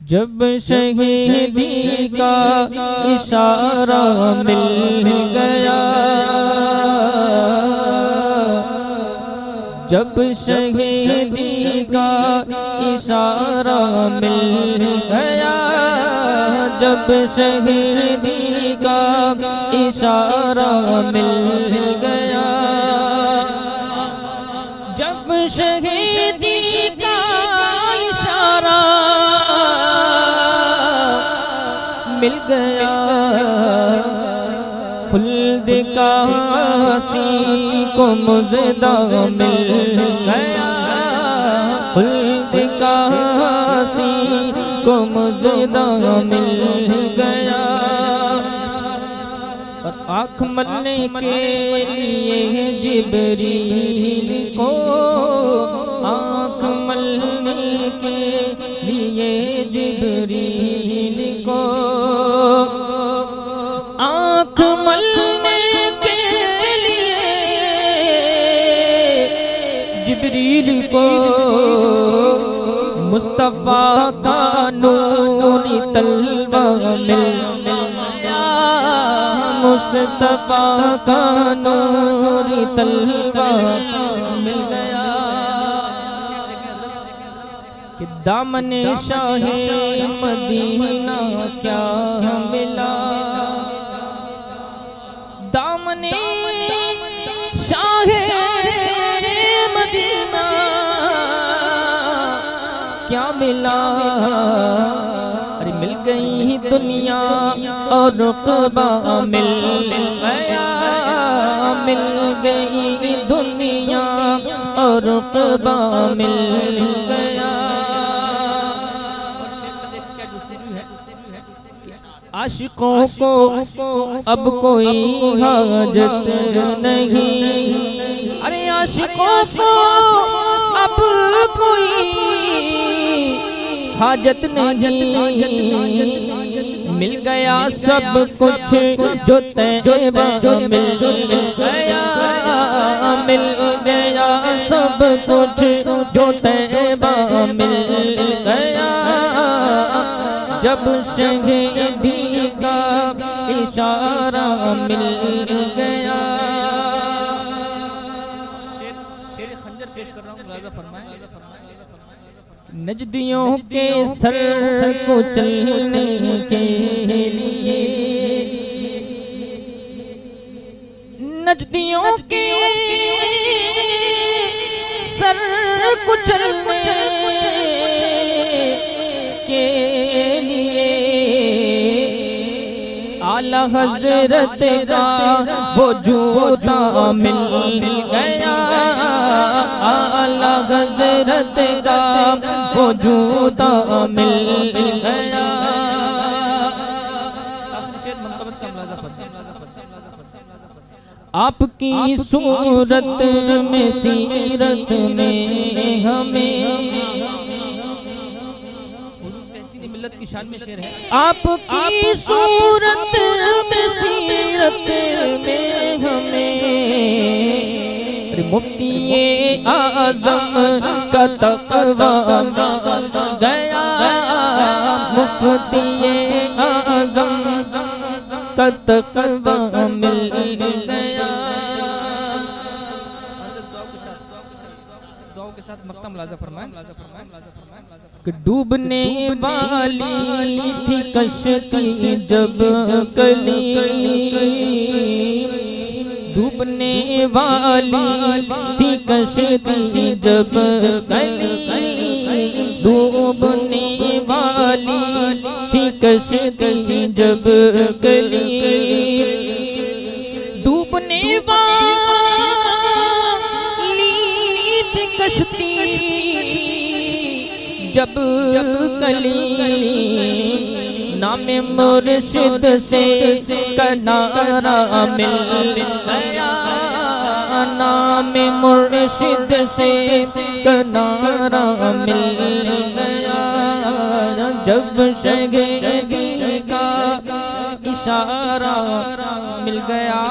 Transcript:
जब शहीदी का इशारा मिल गया, जब शहीदी का इशारा मिल गया, जब शहीदी का इशारा मिल गया, जब शहीदी का इशारा मिल गया, खुल्द का हसी को मुजदा मिल गया, खुल्द का हसी को मुजदा मिल गया। और आँख मलने के लिए जिब्रील को, आँख मलने के लिए जिब्रील को, आँख मलने के लिए जिब्रील को मुस्तफा का नूरी तलवा मिल गया, मुस्तफा का नूरी तलवा मिल गया। कि दामने शाहे मदीना क्या मिला, दामने शाहे मदीना क्या मिला। अरे मिल गई दुनिया और रुक़बा मिल गया, मिल गई दुनिया और रुक़बा मिल गया। आशिकों को अब कोई हाजत नहीं, अरे आशिकों को अब कोई हाजत नहीं, मिल गया सब कुछ जो तैबा मिल गया, मिल गया सब कुछ जो तैबा मिल गया, जब शहीदी का इशारा मिल गया। शेर खंजर पेश कर रहा हूँ, राजा फरमाए। नजदियों के सर को चलने के लिए, नजदियों के सर को चलने के लिए आला हजरत का वो जूता मिल गया, आला हजरत का वो जूता मिल गया। आपकी सूरत में सीरत में हमें, मिल्लत की शान में शेर है। आपकी सूरत में सीरत में हमें मुफ्ती आज़म का तक़वा गया, मुफ्ती आज़म का तक़वा मिल गया। दुआओं के साथ मक्ता मुलाज़ा फरमाएं। डूबने वाली थी कश्ती जब कली, डूबने वाली थी कश्ती जब कली, डूबने वाली थी कश्ती जब कली, डूबने वाली थी कश्ती जब कली, नामे मुर्शिद से किनारा मिल गया, नामे मुर्शिद से किनारा मिल गया, जब शहीदी का इशारा मिल गया।